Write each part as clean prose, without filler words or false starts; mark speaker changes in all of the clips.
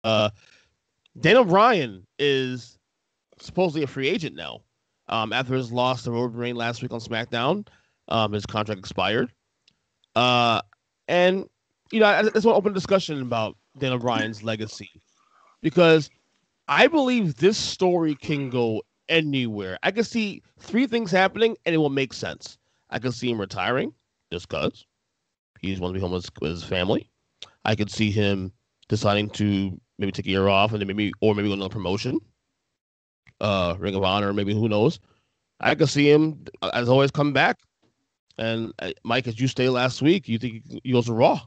Speaker 1: Uh, Daniel Bryan is supposedly a free agent now. After his loss to Roman Reigns last week on SmackDown, his contract expired. Uh, and I just want to open a discussion about Daniel Bryan's legacy because I believe this story can go anywhere. I can see three things happening, and it will make sense. I can see him retiring just because he's want to be home with his family. I could see him deciding to maybe take a year off and then maybe go another promotion, Ring of Honor, maybe who knows. I could see him as always come back. And Mike, as you stayed last week, you think he goes to Raw?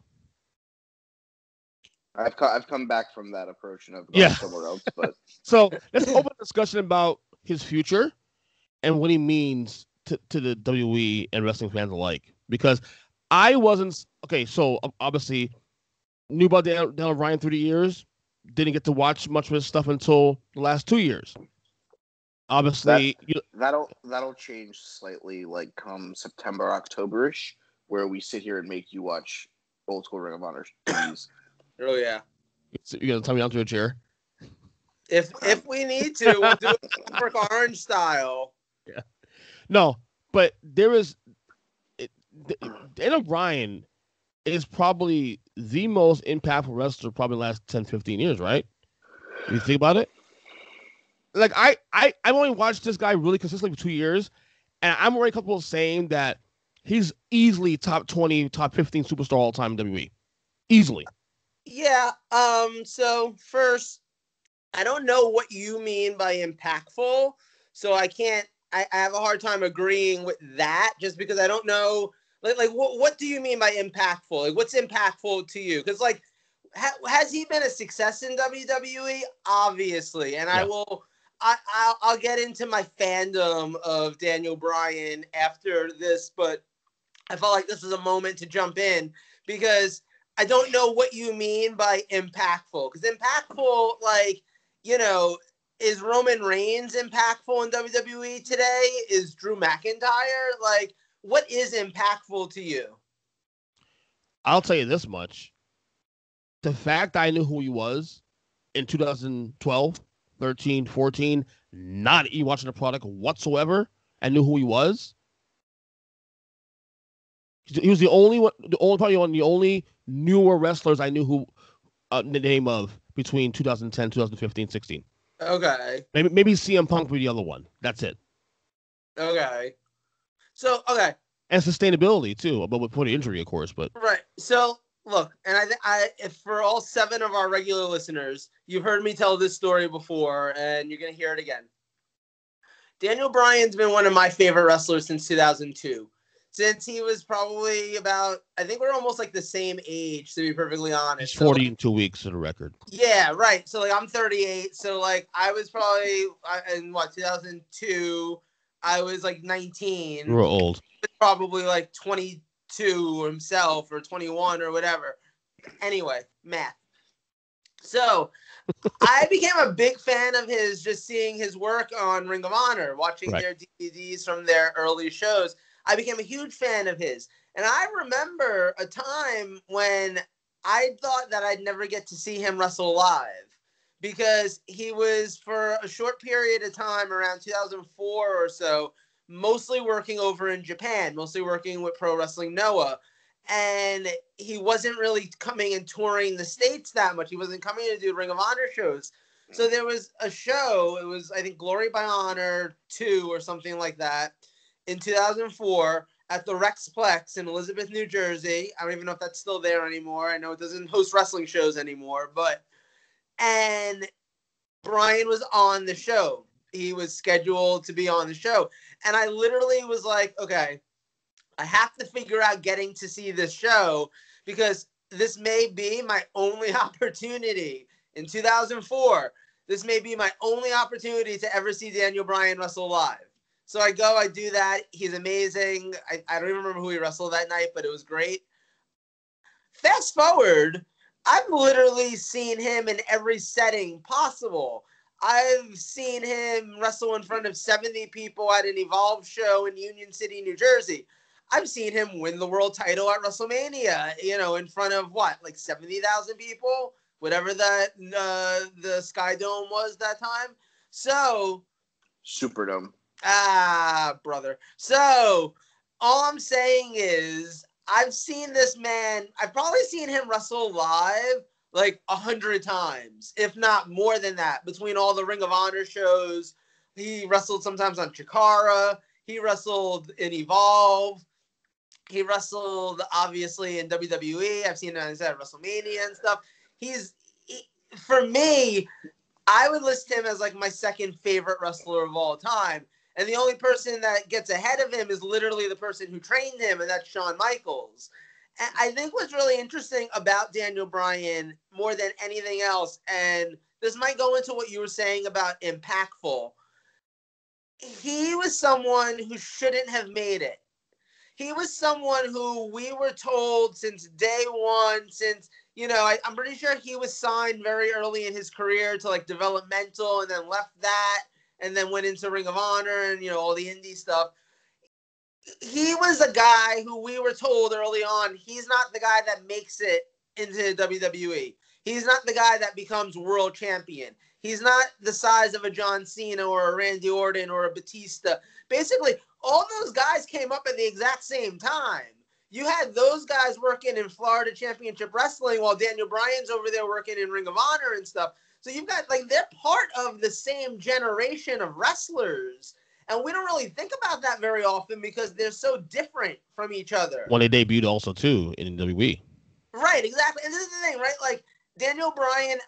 Speaker 2: I've come back from that approach and I've gone somewhere else. But
Speaker 1: so let's open a discussion about his future and what he means to the WWE and wrestling fans alike. Because I wasn't okay. So obviously, knew about Daniel Bryan through the years. Didn't get to watch much of his stuff until the last 2 years. Obviously,
Speaker 2: that'll change slightly, like come September, October-ish, where we sit here and make you watch old school Ring of Honor TVs.
Speaker 3: Oh yeah.
Speaker 1: So you're gonna tie me down to a chair?
Speaker 3: If we need to, we'll do it Brick Orange style.
Speaker 1: Yeah. No, but there is Daniel Bryan is probably the most impactful wrestler probably the last 10, 15 years, right? If you think about it. Like I've only watched this guy really consistently for 2 years, and I'm already comfortable saying that he's easily top 20, top 15 superstar all time in WWE. Easily.
Speaker 3: Yeah. So first, I don't know what you mean by impactful, so I have a hard time agreeing with that just because I don't know. Like what do you mean by impactful? Like, what's impactful to you? Because like, has he been a success in WWE? Obviously, and yeah. I'll get into my fandom of Daniel Bryan after this, but I felt like this was a moment to jump in because I don't know what you mean by impactful. Because impactful, like, is Roman Reigns impactful in WWE today? Is Drew McIntyre? Like, what is impactful to you?
Speaker 1: I'll tell you this much. The fact I knew who he was in 2012, 13, 14, not even watching the product whatsoever, I knew who he was. He was the only newer wrestlers I knew who the name of between 2010, 2015, 16.
Speaker 3: Okay.
Speaker 1: Maybe CM Punk would be the other one. That's it.
Speaker 3: Okay. So, okay.
Speaker 1: And sustainability, too, but with the injury, of course. But
Speaker 3: right. So, look, and if for all 7 of our regular listeners, you've heard me tell this story before, and you're going to hear it again. Daniel Bryan's been one of my favorite wrestlers since 2002. Since he was probably about, I think we're almost like the same age, to be perfectly honest.
Speaker 1: He's 40 in 2 weeks, for the record.
Speaker 3: Yeah, right. So, like, I'm 38. So, like, I was probably, in 2002, I was, like, 19.
Speaker 1: You were old.
Speaker 3: He was probably, like, 22 himself or 21 or whatever. Anyway, math. So, I became a big fan of his just seeing his work on Ring of Honor, watching their DVDs from their early shows. I became a huge fan of his. And I remember a time when I thought that I'd never get to see him wrestle live because he was, for a short period of time, around 2004 or so, mostly working over in Japan, mostly working with Pro Wrestling Noah. And he wasn't really coming and touring the States that much. He wasn't coming to do Ring of Honor shows. So there was a show, it was, I think, Glory by Honor 2 or something like that, in 2004 at the Rexplex in Elizabeth, New Jersey. I don't even know if that's still there anymore. I know it doesn't host wrestling shows anymore, and Bryan was on the show. He was scheduled to be on the show. And I literally was like, okay, I have to figure out getting to see this show because this may be my only opportunity in 2004. This may be my only opportunity to ever see Daniel Bryan wrestle live. So I go, I do that. He's amazing. I don't even remember who he wrestled that night, but it was great. Fast forward, I've literally seen him in every setting possible. I've seen him wrestle in front of 70 people at an Evolve show in Union City, New Jersey. I've seen him win the world title at WrestleMania, in front of like 70,000 people, whatever that the Sky Dome was that time. So
Speaker 2: Superdome.
Speaker 3: brother. So all I'm saying is I've seen this man. I've probably seen him wrestle live like 100 times, if not more than that, between all the Ring of Honor shows. He wrestled sometimes on Chikara. He wrestled in Evolve. He wrestled obviously in WWE. I've seen him at WrestleMania and stuff. For me, I would list him as like my second favorite wrestler of all time. And the only person that gets ahead of him is literally the person who trained him, and that's Shawn Michaels. And I think what's really interesting about Daniel Bryan more than anything else, and this might go into what you were saying about impactful, he was someone who shouldn't have made it. He was someone who we were told since day one, I'm pretty sure he was signed very early in his career to like developmental and then left that and then went into Ring of Honor and, all the indie stuff. He was a guy who we were told early on, he's not the guy that makes it into WWE. He's not the guy that becomes world champion. He's not the size of a John Cena or a Randy Orton or a Batista. Basically, all those guys came up at the exact same time. You had those guys working in Florida Championship Wrestling while Daniel Bryan's over there working in Ring of Honor and stuff. So you've got, they're part of the same generation of wrestlers. And we don't really think about that very often because they're so different from each other.
Speaker 1: When they debuted also, too, in WWE.
Speaker 3: Right, exactly. And this is the thing, right? Like, Daniel Bryan,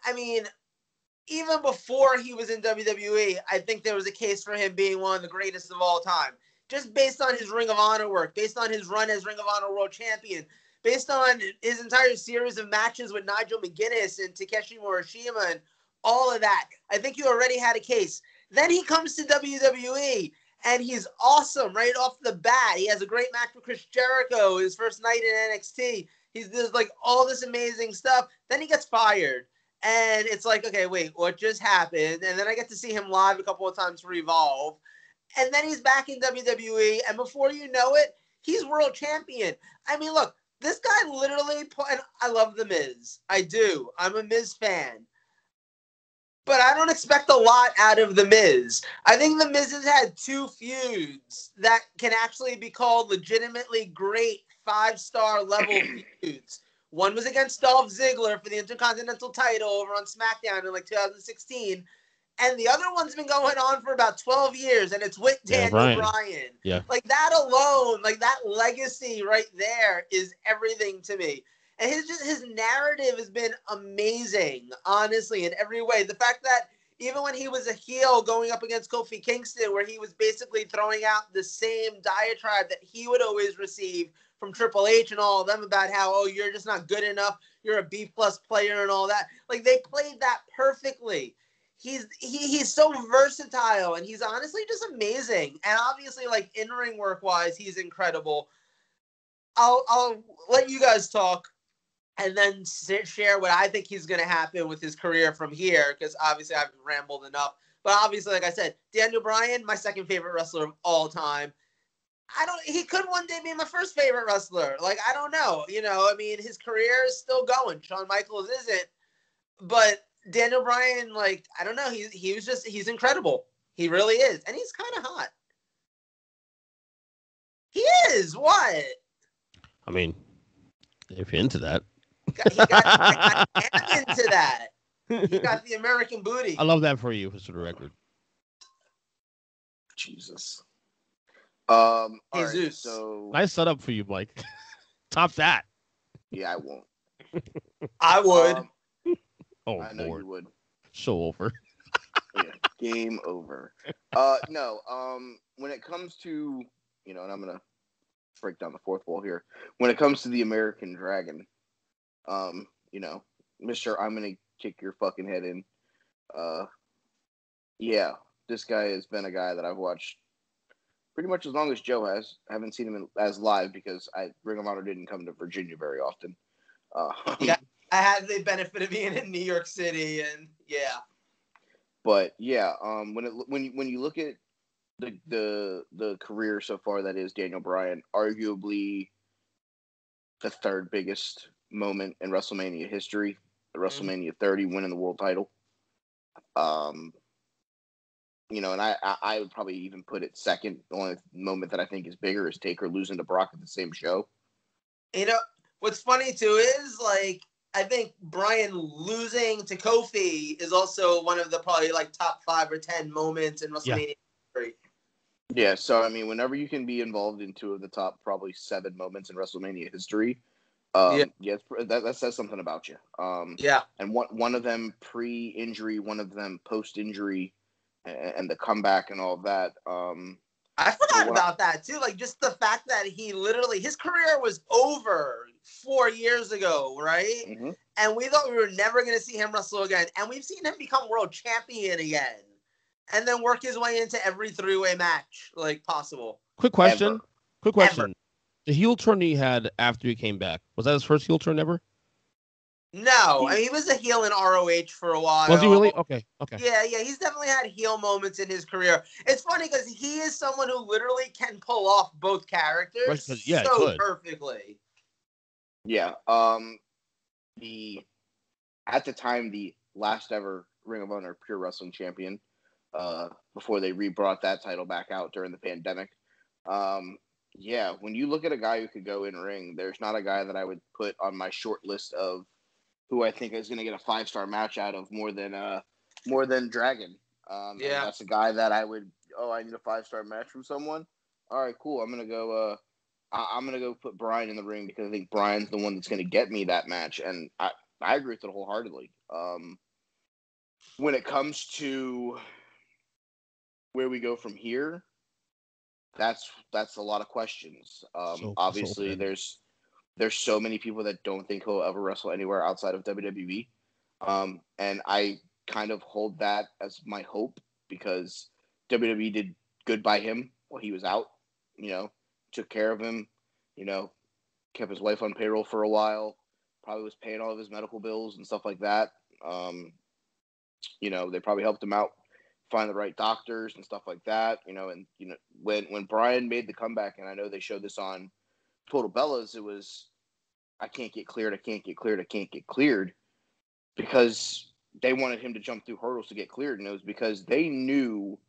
Speaker 3: even before he was in WWE, I think there was a case for him being one of the greatest of all time. Just based on his Ring of Honor work, based on his run as Ring of Honor World Champion, based on his entire series of matches with Nigel McGuinness and Takeshi Morishima and all of that. I think you already had a case. Then he comes to WWE, and he's awesome right off the bat. He has a great match with Chris Jericho, his first night in NXT. There's all this amazing stuff. Then he gets fired. And it's like, okay, wait, what just happened? And then I get to see him live a couple of times for Evolve. And then he's back in WWE. And before you know it, he's world champion. Look, this guy literally, and I love The Miz. I do. I'm a Miz fan. But I don't expect a lot out of The Miz. I think The Miz has had two feuds that can actually be called legitimately great 5-star level feuds. One was against Dolph Ziggler for the Intercontinental title over on SmackDown in 2016. And the other one's been going on for about 12 years, and it's with Daniel Bryan.
Speaker 1: Yeah.
Speaker 3: That alone, that legacy right there is everything to me. And his narrative has been amazing, honestly, in every way. The fact that even when he was a heel going up against Kofi Kingston, where he was basically throwing out the same diatribe that he would always receive from Triple H and all of them about how, you're just not good enough, you're a B+ player and all that. They played that perfectly. He's so versatile, and he's honestly just amazing. And obviously, in-ring work-wise, he's incredible. I'll let you guys talk and then share what I think he's going to happen with his career from here, because obviously I've rambled enough. But obviously, like I said, Daniel Bryan, my second favorite wrestler of all time. He could one day be my first favorite wrestler. I don't know. His career is still going. Shawn Michaels isn't. But Daniel Bryan, I don't know. He's incredible. He really is. And he's kind of hot. He is. What?
Speaker 1: If you're into that.
Speaker 3: He got into that. He got the American booty.
Speaker 1: I love that for you, for the record.
Speaker 2: Jesus.
Speaker 3: Jesus.
Speaker 2: Right, so
Speaker 1: nice setup for you, Mike. Top that.
Speaker 2: Yeah, I won't.
Speaker 3: I would.
Speaker 2: I know
Speaker 1: Lord.
Speaker 2: you would.
Speaker 1: Show over.
Speaker 2: Yeah, game over. No. When it comes to, and I'm gonna break down the fourth wall here. When it comes to the American Dragon, Mr. I'm gonna kick your fucking head in. Yeah, this guy has been a guy that I've watched pretty much as long as Joe has. I haven't seen him as live because Ring of Honor didn't come to Virginia very often.
Speaker 3: Yeah, I had the benefit of being in New York City, and yeah.
Speaker 2: But yeah, when you look at the career so far that is Daniel Bryan, arguably the third biggest moment in WrestleMania history. at WrestleMania 30, winning the world title. You know, and I would probably even put it second. The only moment that I think is bigger is Taker losing to Brock at the same show.
Speaker 3: You know, what's funny too is, like, I think Bryan losing to Kofi is also one of the probably like top 5 or 10 moments in WrestleMania history.
Speaker 2: Yeah, so I mean, whenever you can be involved in 2 of the top probably 7 moments in WrestleMania history, that says something about you. And one of them pre-injury, one of them post-injury, and the comeback and all of that.
Speaker 3: I forgot about that too. Like, just the fact that he literally, his career was over 4 years ago, right?
Speaker 2: Mm-hmm.
Speaker 3: And we thought we were never going to see him wrestle again. And we've seen him become world champion again. And then work his way into every 3-way match, like, possible.
Speaker 1: Quick question. The heel turn he had after he came back, was that his first heel turn ever?
Speaker 3: No, I mean, he was a heel in ROH for a while.
Speaker 1: Was he really? Okay.
Speaker 3: Yeah, he's definitely had heel moments in his career. It's funny because he is someone who literally can pull off both characters perfectly.
Speaker 2: Yeah. At the time, the last ever Ring of Honor Pure Wrestling champion, before they re-brought that title back out during the pandemic. When you look at a guy who could go in ring, there's not a guy that I would put on my short list of who I think is going to get a 5-star match out of more than Dragon. And that's a guy that I would. Oh, I need a 5-star match from someone. All right, cool. I'm gonna go. I'm gonna go put Bryan in the ring because I think Bryan's the one that's going to get me that match, and I agree with it wholeheartedly. When it comes to where we go from here, that's a lot of questions. Obviously, there's so many people that don't think he'll ever wrestle anywhere outside of WWE. And I kind of hold that as my hope because WWE did good by him while he was out, you know, took care of him, you know, kept his wife on payroll for a while, probably was paying all of his medical bills and stuff like that. You know, they probably helped him out find the right doctors and stuff like that, you know, and, you know, when Bryan made the comeback, and I know they showed this on Total Bellas, it was, I can't get cleared, because they wanted him to jump through hurdles to get cleared, and it was because they knew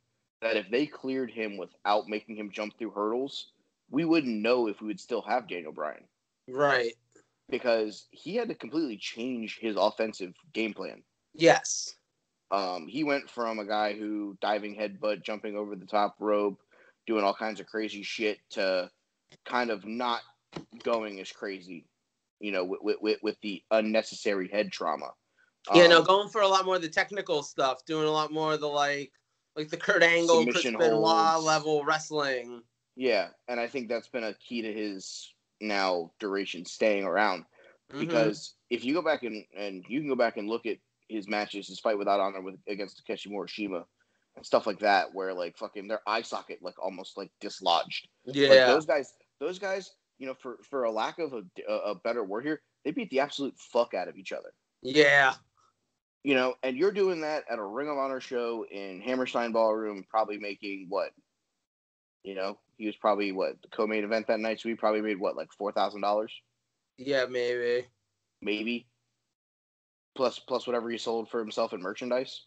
Speaker 2: that if they cleared him without making him jump through hurdles, we wouldn't know if we would still have Daniel Bryan.
Speaker 3: Right.
Speaker 2: Because he had to completely change his offensive game plan.
Speaker 3: Yes.
Speaker 2: He went from a guy who diving headbutt, jumping over the top rope, doing all kinds of crazy shit to kind of not going as crazy, you know, with the unnecessary head trauma.
Speaker 3: Going for a lot more of the technical stuff, doing a lot more of the like the Kurt Angle, Chris Benoit level wrestling.
Speaker 2: Yeah, and I think that's been a key to his now duration staying around. Because if you go back and you can go back and look at his matches, his fight without honor against Takeshi Morishima and stuff like that, where like fucking their eye socket like almost like dislodged.
Speaker 3: Yeah,
Speaker 2: like, those guys, you know, for a lack of a better word here, they beat the absolute fuck out of each other.
Speaker 3: Yeah,
Speaker 2: you know, and you're doing that at a Ring of Honor show in Hammerstein Ballroom, probably making what? You know, he was probably the co-main event that night, so he probably made like $4,000.
Speaker 3: Yeah, maybe.
Speaker 2: Plus whatever he sold for himself in merchandise.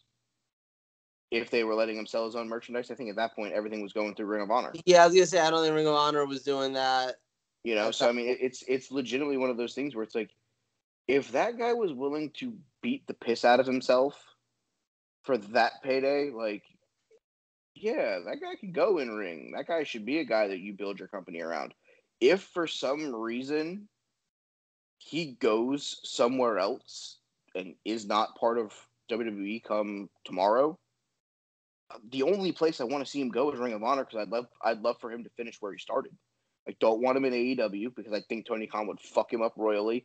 Speaker 2: If they were letting him sell his own merchandise, I think at that point everything was going through Ring of Honor.
Speaker 3: Yeah, I was gonna say I don't think Ring of Honor was doing that.
Speaker 2: You know, so I mean, it's legitimately one of those things where it's like, if that guy was willing to beat the piss out of himself for that payday, like, yeah, that guy could go in ring. That guy should be a guy that you build your company around. If for some reason he goes somewhere else and is not part of WWE come tomorrow, the only place I want to see him go is Ring of Honor, because I'd love for him to finish where he started. I don't want him in AEW because I think Tony Khan would fuck him up royally.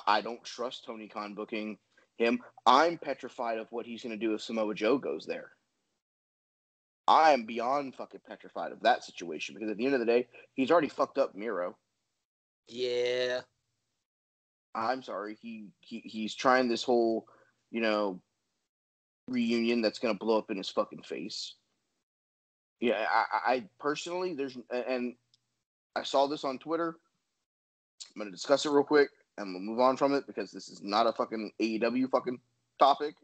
Speaker 2: I don't trust Tony Khan booking him. I'm petrified of what he's going to do if Samoa Joe goes there. I am beyond fucking petrified of that situation, because at the end of the day, he's already fucked up Miro.
Speaker 3: Yeah.
Speaker 2: I'm sorry. He's trying this whole, you know, reunion that's going to blow up in his fucking face. Yeah, I personally, and I saw this on Twitter. I'm going to discuss it real quick. and we'll move on from it because this is not a fucking AEW fucking topic.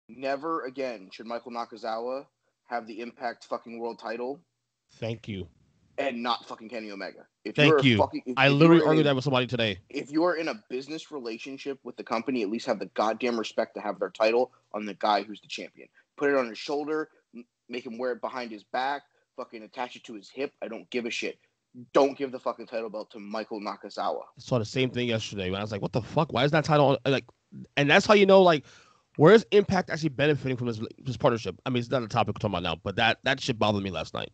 Speaker 2: Never again should Michael Nakazawa have the Impact fucking world title.
Speaker 1: Thank you.
Speaker 2: And not fucking Kenny Omega.
Speaker 1: Thank you. I literally argued that with somebody today.
Speaker 2: If you're in a business relationship with the company, at least have the goddamn respect to have their title on the guy who's the champion. Put it on his shoulder, make him wear it behind his back, fucking attach it to his hip. I don't give a shit. Don't give the fucking title belt to Michael Nakazawa.
Speaker 1: I saw the same thing yesterday when I was like, what the fuck? Why is that title on? Like, and that's how you know, like, where is Impact actually benefiting from this partnership? I mean, it's not a topic we're talking about now, but that shit bothered me last night.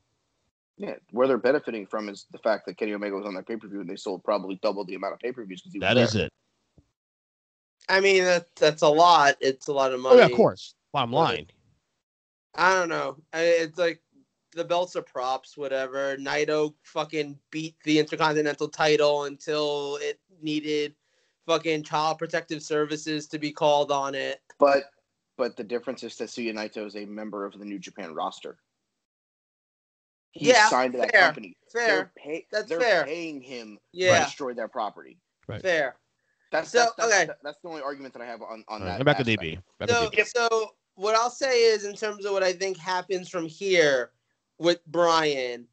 Speaker 2: Yeah, where they're benefiting from is the fact that Kenny Omega was on that pay-per-view and they sold probably double the amount of pay-per-views.
Speaker 1: That is it.
Speaker 3: I mean, that's a lot. It's a lot of money.
Speaker 1: Oh, yeah, of course. Bottom line.
Speaker 3: I don't know. It's like the belts are props, whatever. Naito fucking beat the Intercontinental title until it needed fucking Child Protective Services to be called on it.
Speaker 2: But the difference is Tetsuya Naito is a member of the New Japan roster. He's signed to that company.
Speaker 3: Fair.
Speaker 2: They're paying him to destroy their property.
Speaker 1: Right.
Speaker 3: Fair.
Speaker 2: That's the only argument that I have on that.
Speaker 1: Back to DB.
Speaker 3: So what I'll say is, in terms of what I think happens from here with Bryan,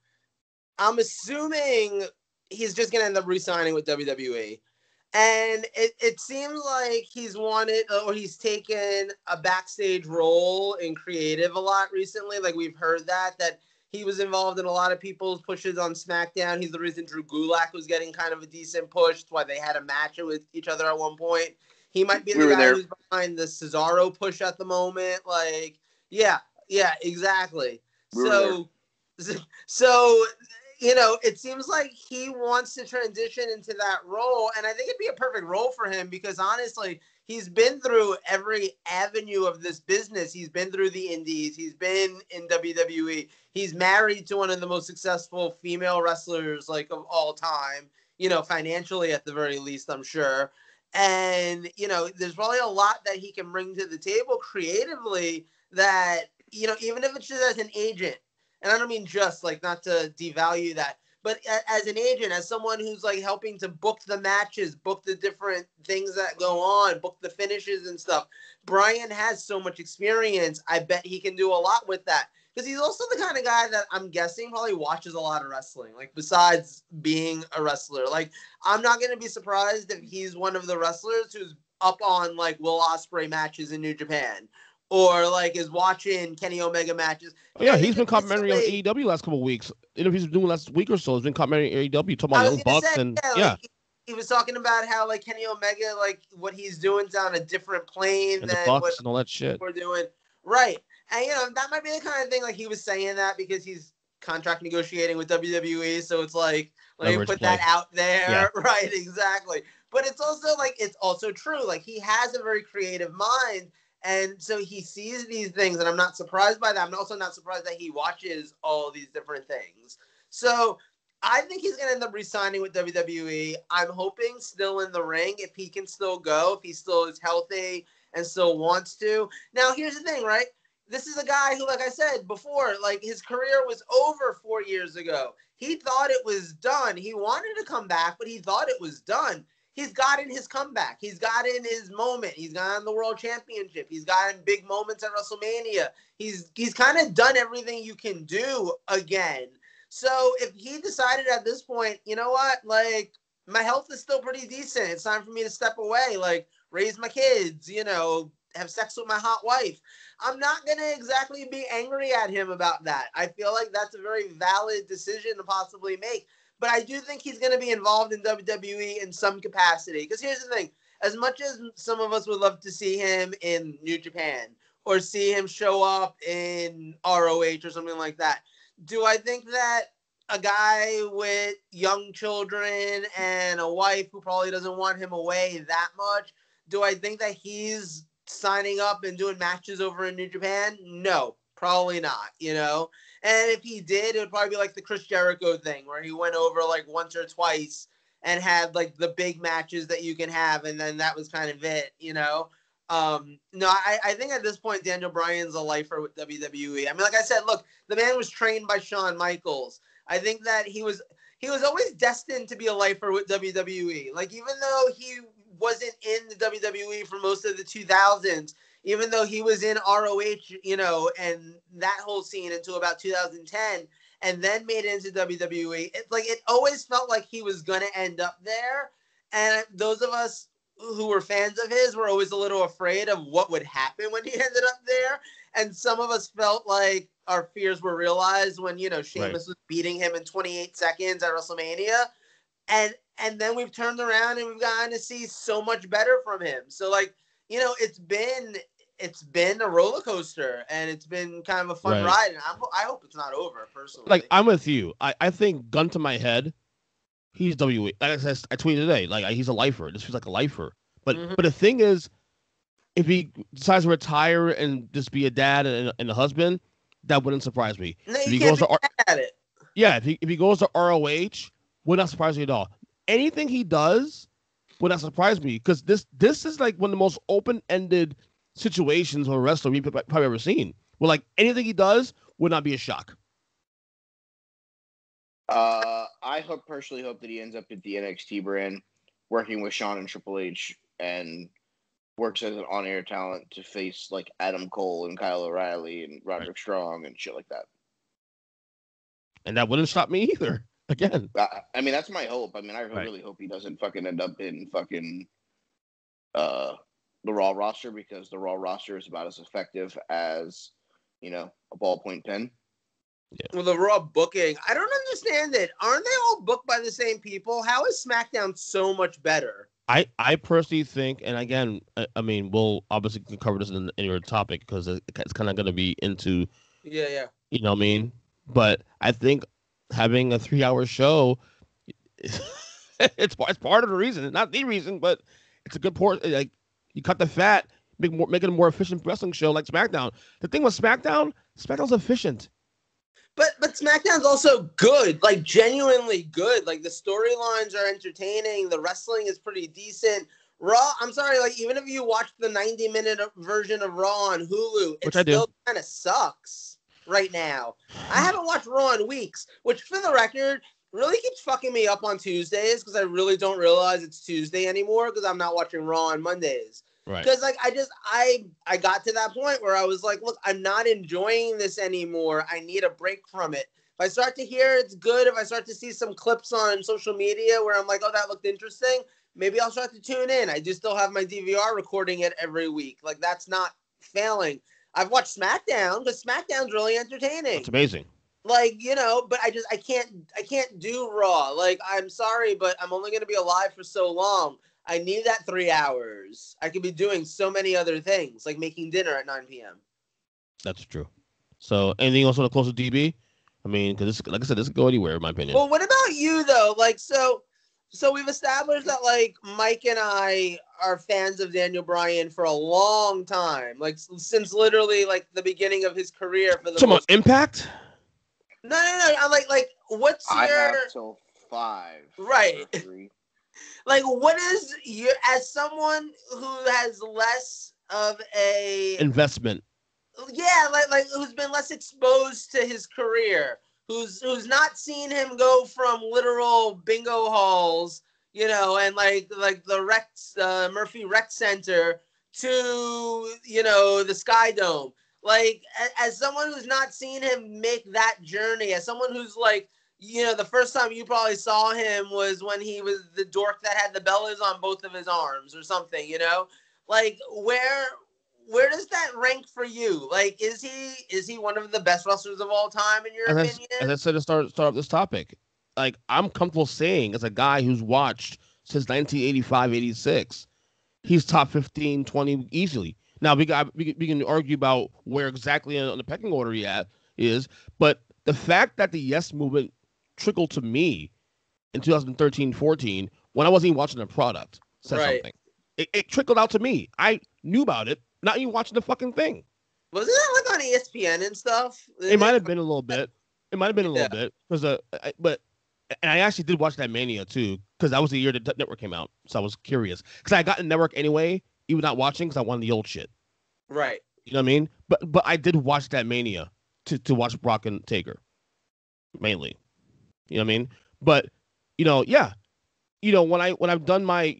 Speaker 3: I'm assuming he's just going to end up re-signing with WWE. And it seems like he's wanted, or he's taken a backstage role in creative a lot recently. Like, we've heard that he was involved in a lot of people's pushes on SmackDown. He's the reason Drew Gulak was getting kind of a decent push. That's why they had a match with each other at one point. He might be the guy who's behind the Cesaro push at the moment. Like, yeah, exactly. So, you know, it seems like he wants to transition into that role, and I think it'd be a perfect role for him because, honestly, he's been through every avenue of this business. He's been through the indies. He's been in WWE. He's married to one of the most successful female wrestlers, like, of all time, you know, financially at the very least, I'm sure. And, you know, there's probably a lot that he can bring to the table creatively that, you know, even if it's just as an agent, and I don't mean just, like, not to devalue that, but as an agent, as someone who's, like, helping to book the matches, book the different things that go on, book the finishes and stuff, Bryan has so much experience. I bet he can do a lot with that. Because he's also the kind of guy that I'm guessing probably watches a lot of wrestling, like, besides being a wrestler. Like, I'm not going to be surprised if he's one of the wrestlers who's up on, like, Will Ospreay matches in New Japan. Or, like, is watching Kenny Omega matches.
Speaker 1: Oh, yeah, he's been complimentary on AEW last couple of weeks. Interviews he's doing last week or so. He's been complimentary on AEW, talking about Young Bucks.
Speaker 3: Like, he was talking about how, like, Kenny Omega, like, what he's doing is on a different plane
Speaker 1: and
Speaker 3: than
Speaker 1: the Bucks
Speaker 3: what
Speaker 1: and all that shit
Speaker 3: we're doing. Right. And, you know, that might be the kind of thing, like, he was saying that because he's contract negotiating with WWE. So it's like, let me put that out there. Yeah. Right, exactly. But it's also, like, it's also true. Like, he has a very creative mind. And so he sees these things, and I'm not surprised by that. I'm also not surprised that he watches all these different things. So I think he's going to end up re-signing with WWE. I'm hoping still in the ring if he can still go, if he still is healthy and still wants to. Now, here's the thing, right? This is a guy who, like I said before, like, his career was over 4 years ago. He thought it was done. He wanted to come back, but he thought it was done. He's gotten his comeback. He's gotten his moment. He's gotten the world championship. He's gotten big moments at WrestleMania. He's kind of done everything you can do again. So if he decided at this point, you know what, like, my health is still pretty decent. It's time for me to step away, like, raise my kids, you know, have sex with my hot wife. I'm not going to exactly be angry at him about that. I feel like that's a very valid decision to possibly make. But I do think he's going to be involved in WWE in some capacity. Because here's the thing. As much as some of us would love to see him in New Japan or see him show up in ROH or something like that, do I think that a guy with young children and a wife who probably doesn't want him away that much, do I think that he's signing up and doing matches over in New Japan? No, probably not, you know? And if he did, it would probably be like the Chris Jericho thing where he went over like once or twice and had like the big matches that you can have. And then that was kind of it, you know? No, I think at this point, Daniel Bryan's a lifer with WWE. I mean, like I said, look, the man was trained by Shawn Michaels. I think that he was, he was always destined to be a lifer with WWE. Like, even though he wasn't in the WWE for most of the 2000s, even though he was in ROH, and that whole scene until about 2010, and then made it into WWE, it's like it always felt like he was going to end up there. And those of us who were fans of his were always a little afraid of what would happen when he ended up there. And some of us felt like our fears were realized when, Sheamus was beating him in 28 seconds at WrestleMania. And then we've turned around and we've gotten to see so much better from him. So, like, it's been a roller coaster, and it's been kind of a fun ride. And I hope it's not over, personally.
Speaker 1: Like, I'm with you. I think, gun to my head, he's WWE. Like I said, I tweeted today, like, he's a lifer. This feels like a lifer. But but the thing is, if he decides to retire and just be a dad and a husband, that wouldn't surprise me.
Speaker 3: No,
Speaker 1: if
Speaker 3: you
Speaker 1: he
Speaker 3: can't
Speaker 1: goes
Speaker 3: be
Speaker 1: to
Speaker 3: mad at it.
Speaker 1: Yeah, if he goes to ROH, would not surprise me at all. Anything he does would not surprise me, because this is like one of the most open-ended situations of a wrestler we've probably ever seen. Well, like, anything he does would not be a shock.
Speaker 2: I personally hope that he ends up at the NXT brand, working with Shawn and Triple H, and works as an on-air talent to face like Adam Cole and Kyle O'Reilly and Roderick Strong and shit like that.
Speaker 1: And that wouldn't stop me either. Again,
Speaker 2: I mean, that's my hope. I mean, I really hope he doesn't fucking end up in fucking the Raw roster, because the Raw roster is about as effective as, a ballpoint pen.
Speaker 1: Yeah.
Speaker 3: Well, the Raw booking, I don't understand it. Aren't they all booked by the same people? How is SmackDown so much better?
Speaker 1: I personally think, and again, I mean, we'll obviously cover this in your topic, because it's kind of going to be into,
Speaker 3: Yeah.
Speaker 1: You know what I mean? But I think having a 3-hour show, it's part of the reason, not the reason, but it's a good part. Like, you cut the fat, make it a more efficient wrestling show like SmackDown. The thing with SmackDown's efficient.
Speaker 3: But SmackDown's also good, like genuinely good. Like, the storylines are entertaining. The wrestling is pretty decent. Raw, I'm sorry, like, even if you watch the 90-minute version of Raw on Hulu, it still kind of sucks right now. I haven't watched Raw in weeks, which, for the record, really keeps fucking me up on Tuesdays, because I really don't realize it's Tuesday anymore, because I'm not watching Raw on Mondays.
Speaker 1: Right.
Speaker 3: Because, like, I got to that point where I was like, look, I'm not enjoying this anymore. I need a break from it. If I start to hear it's good, if I start to see some clips on social media where I'm like, oh, that looked interesting, maybe I'll start to tune in. I just still have my DVR recording it every week. Like, that's not failing. I've watched SmackDown, because SmackDown's really entertaining.
Speaker 1: It's amazing.
Speaker 3: Like, but I can't do Raw. Like, I'm sorry, but I'm only going to be alive for so long. I need that 3 hours. I could be doing so many other things, like making dinner at 9 p.m.
Speaker 1: That's true. So, anything else on the close of DB? I mean, because like I said, this could go anywhere, in my opinion.
Speaker 3: Well, what about you, though? Like, so we've established that, like, Mike and I are fans of Daniel Bryan for a long time, like, since literally, like, the beginning of his career. For the
Speaker 1: Come on, Impact?
Speaker 3: No. I'm like, what's your?
Speaker 2: I have till 5.
Speaker 3: Right. Like, what is your, as someone who has less of a
Speaker 1: investment?
Speaker 3: Yeah, like who's been less exposed to his career, who's not seen him go from literal bingo halls, and like the Murphy Rec Center to the Sky Dome. Like, as someone who's not seen him make that journey, as someone who's like, the first time you probably saw him was when he was the dork that had the bellas on both of his arms or something, like, where does that rank for you? Like, is he one of the best wrestlers of all time in your opinion?
Speaker 1: As I said to start off this topic, like, I'm comfortable saying, as a guy who's watched since 1985, 86, he's top 15, 20 easily. Now, we can argue about where exactly on the pecking order he is, but the fact that the Yes Movement trickled to me in 2013-14, when I wasn't even watching the product, said something. It trickled out to me. I knew about it, not even watching the fucking thing.
Speaker 3: Wasn't that like on ESPN and stuff?
Speaker 1: It might have been a little bit. Because and I actually did watch that Mania too, because that was the year the network came out, so I was curious. Because I got the network anyway, even not watching, because I wanted the old shit.
Speaker 3: Right.
Speaker 1: You know what I mean? But I did watch that Mania to watch Brock and Taker, mainly. You know what I mean? But, yeah, when I've done my,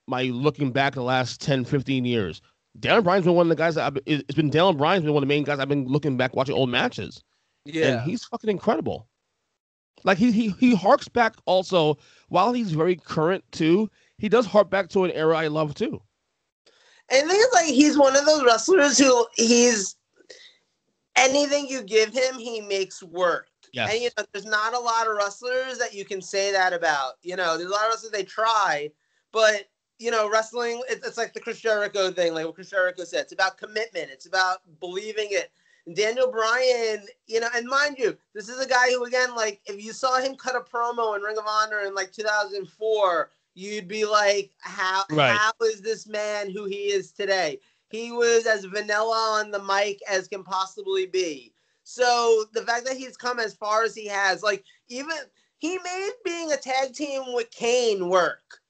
Speaker 1: my looking back the last 10, 15 years, Daniel Bryan's been one of the guys it's been Daniel Bryan's been one of the main guys I've been looking back watching old matches.
Speaker 3: Yeah.
Speaker 1: And he's fucking incredible. Like he harks back also, while he's very current too, he does hark back to an era I love too.
Speaker 3: And the thing is, like, he's one of those wrestlers who anything you give him, he makes work.
Speaker 1: Yes.
Speaker 3: And, there's not a lot of wrestlers that you can say that about. There's a lot of wrestlers, they try, but, wrestling, it's like the Chris Jericho thing, like what Chris Jericho said. It's about commitment. It's about believing it. And Daniel Bryan, and mind you, this is a guy who, again, like, if you saw him cut a promo in Ring of Honor in, like, 2004, you'd be like, how is this man who he is today? He was as vanilla on the mic as can possibly be. So the fact that he's come as far as he has, like, even he made being a tag team with Kane work.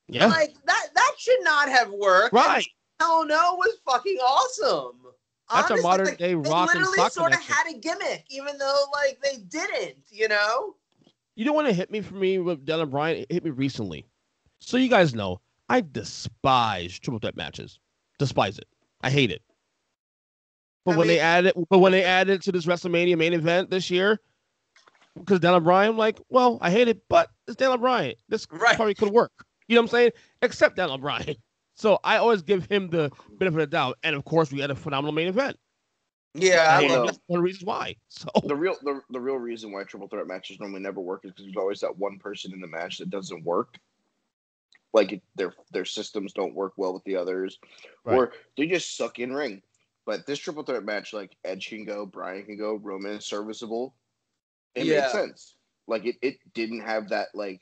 Speaker 1: Yeah.
Speaker 3: Like, that should not have worked.
Speaker 1: Right.
Speaker 3: Hell no was fucking awesome.
Speaker 1: That's
Speaker 3: honestly,
Speaker 1: a modern day rock and sock
Speaker 3: sort
Speaker 1: connection.
Speaker 3: of had a gimmick, even though like they didn't, You
Speaker 1: know what hit me for me with Daniel Bryan? It hit me recently. So you guys know, I despise triple threat matches. Despise it. I hate it. But when they added it to this WrestleMania main event this year, because Daniel Bryan, I'm like, well, I hate it, but it's Daniel Bryan. This probably could work. You know what I'm saying? Except Daniel Bryan. So I always give him the benefit of the doubt. And of course, we had a phenomenal main event.
Speaker 3: Yeah,
Speaker 1: that's one of the reasons why. So
Speaker 2: the real reason why triple threat matches normally never work is because there's always that one person in the match that doesn't work. Like their systems don't work well with the others, or they just suck in ring. But this triple threat match, like Edge can go, Bryan can go, Roman is serviceable. It made sense. Like it didn't have that like,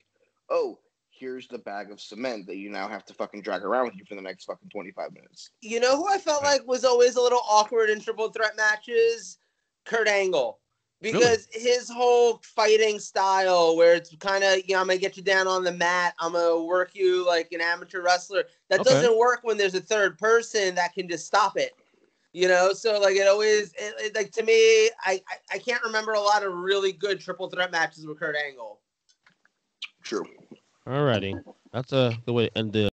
Speaker 2: oh, here's the bag of cement that you now have to fucking drag around with you for the next fucking 25 minutes.
Speaker 3: You know who I felt like was always a little awkward in triple threat matches? Kurt Angle. Because his whole fighting style, where it's kind of, I'm going to get you down on the mat, I'm going to work you like an amateur wrestler, that doesn't work when there's a third person that can just stop it. So like it always, like to me, I can't remember a lot of really good triple threat matches with Kurt Angle.
Speaker 2: True.
Speaker 1: Alrighty. That's a good way to end the